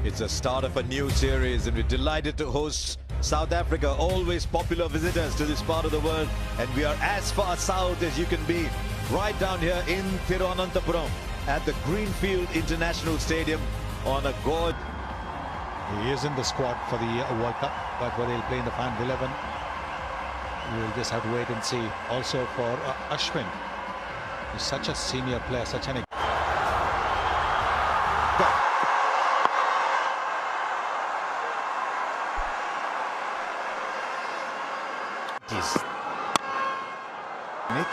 It's the start of a new series and we're delighted to host South Africa, always popular visitors to this part of the world, and we are as far south as you can be, right down here in Thiruvananthapuram at the Greenfield International Stadium on a gorgeous... He is in the squad for the World Cup, but whether he'll play in the final 11, we'll just have to wait and see. Also for Ashwin, he's such a senior player, such an... Nick.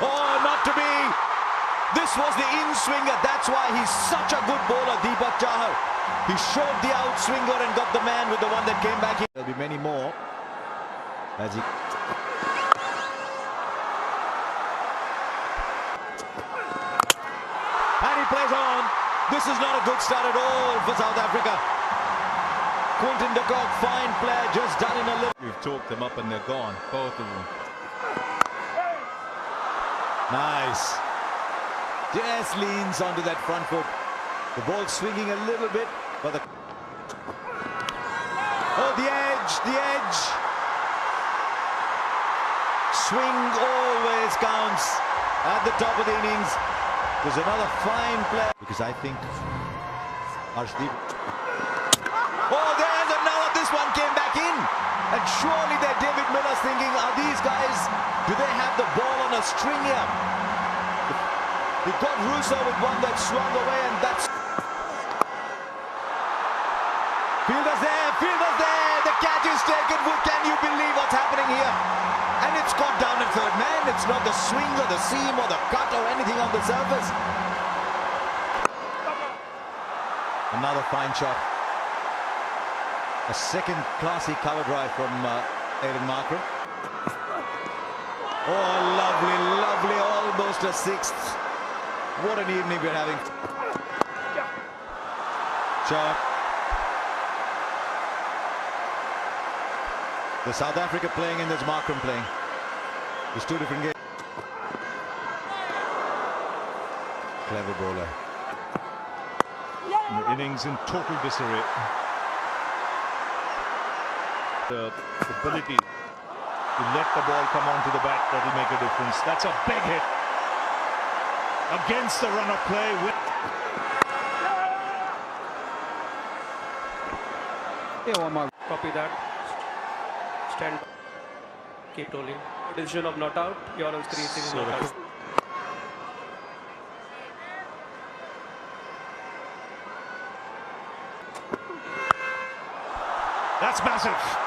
Oh, not to be! This was the in-swinger. That's why he's such a good bowler, Deepak Chahar. He showed the out-swinger and got the man with the one that came back. There'll be many more. As he... And he plays on. This is not a good start at all for South Africa. Quinton de Kock, fine player, just done in a little... We've talked them up and they're gone, both of them. Nice. Just leans onto that front foot. The ball swinging a little bit, but the... Oh, the edge, the edge. Swing always counts at the top of the innings. There's another fine play. Because I think Arshdeep... Oh, there's another. This one came back in. And surely that David Miller's thinking, are these guys, do they have the ball on a string here? He got Russo with one that swung away, and that's... Fielders there, the catch is taken. Can you believe what's happening here? And it's caught down in third man. It's not the swing or the seam or the cut or anything on the surface. Another fine shot. A second classy cover drive from Aiden Markram. Oh, lovely, lovely, almost a sixth. What an evening we're having. Shot. The South Africa playing and there's Markram playing. There's two different games. Clever bowler. The innings in total disarray. The ability to let the ball come onto the bat, that'll make a difference. That's a big hit against the run of play. Yeah, one more. Copy that. Stand. Keep rolling. Decision of not out. You're on screen. So not out. That's massive.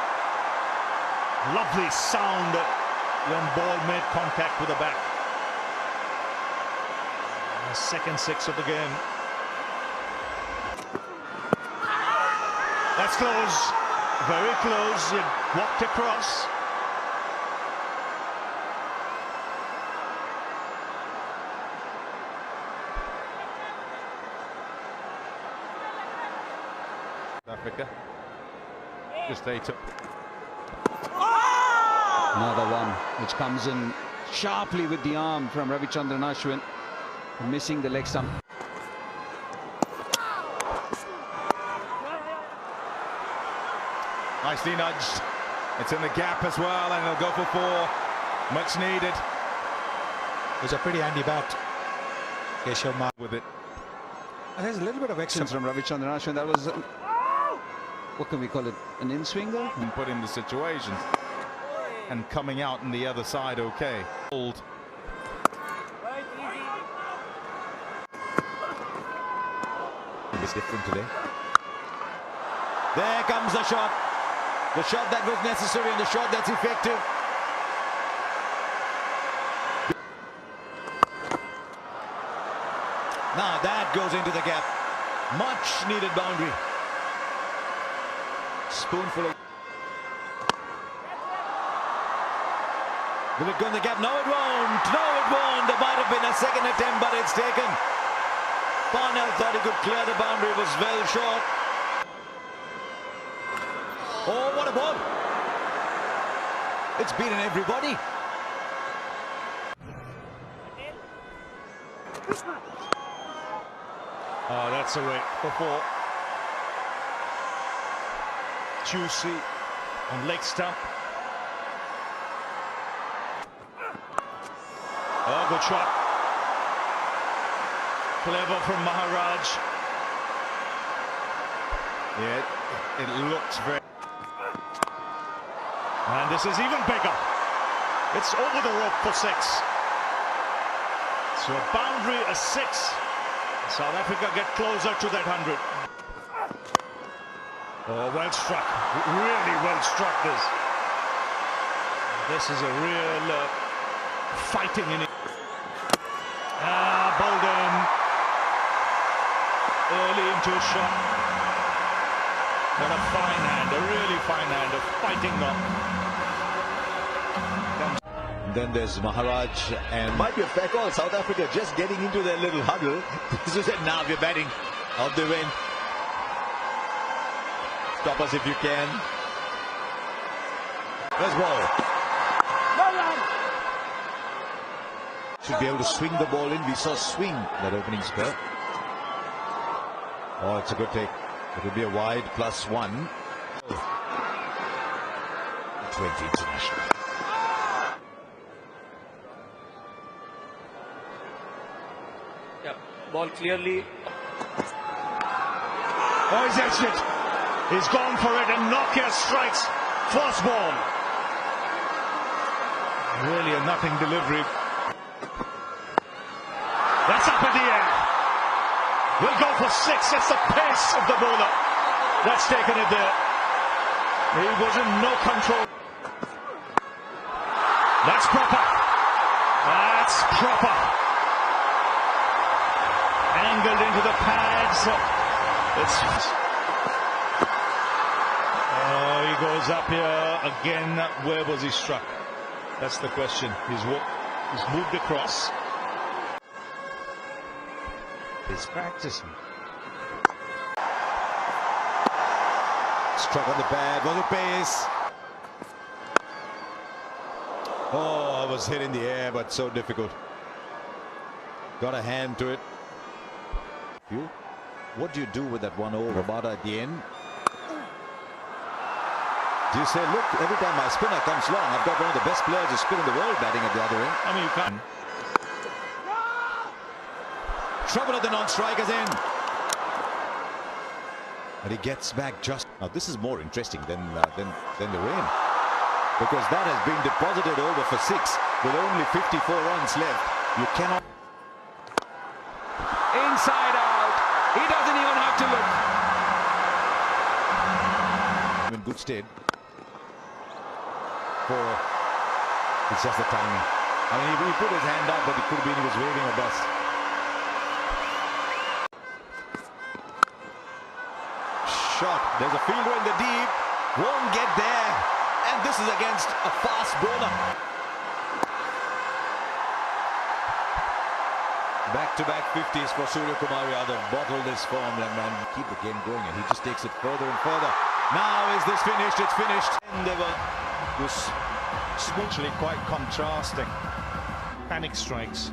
Lovely sound when ball made contact with the bat. The second six of the game. That's close. Very close. It walked across. Africa. Just they took. Another one which comes in sharply with the arm from Ravichandran Ashwin, missing the leg stump. Nicely nudged. It's in the gap as well, and it'll go for four. Much needed. It was a pretty handy bat. Keshav Mark With it. And there's a little bit of excellence from Ravichandran Ashwin. That was, what can we call it, an in-swinger? And put in the situation. And coming out on the other side, okay. Old. A bit different today. There comes the shot. The shot that was necessary and the shot that's effective. Now that goes into the gap. Much needed boundary. Spoonful of... Will it go in the gap? No, it won't. No, it won't. There might have been a second attempt, but it's taken. Parnell thought he could clear the boundary. It was well short. Oh, what a ball. It's beaten everybody. Oh, that's a rate for four. Juicy on leg stump. Oh, good shot. Clever from Maharaj. Yeah, it looks very... And this is even bigger. It's over the rope for 6. So a boundary, a 6. South Africa get closer to that 100. Oh, well struck. Really well struck this. This is a real fighting in it. Bolden. Early into a shot. But a fine hand, a really fine hand, a fighting knock. Then there's Maharaj, and might be a fair call. South Africa just getting into their little huddle. This is it now. We're batting. Out the win. Stop us if you can. First ball. Should be able to swing the ball in. We saw swing that opening spell. Oh, it's a good take. It will be a wide +1. 20 international. Yeah, ball clearly. Oh, he's edged it. He's gone for it, and Nokia strikes. First ball. Really a nothing delivery. That's up in the air. We'll go for 6. That's the pace of the bowler. That's taken it there. He was in no control. That's proper. That's proper. Angled into the pads. Oh, he goes up here again. Where was he struck? That's the question. He's moved across. He's practicing. Struck on the pad. Was it pace? Oh, I was hit in the air, but so difficult. Got a hand to it. What do you do with that 1 over Rabada at the end? Do you say, look, every time my spinner comes long, I've got one of the best players to spin in the world batting at the other end? I mean, you can't. Trouble at the non-strikers end. But he gets back just... Now, this is more interesting than the rain. Because that has been deposited over for 6 with only 54 runs left. You cannot... Inside out. He doesn't even have to look. In good stead. It's just the timing. I mean, he put his hand up, but it could have been he was waving a bus. Shot. There's a fielder in the deep. Won't get there. And this is against a fast bowler. Back-to-back 50s for Surya Kumar Yadav. Bottled this form and keep the game going, and he just takes it further and further. Now is this finished? It's finished. Endeavour Was spiritually quite contrasting. Panic strikes.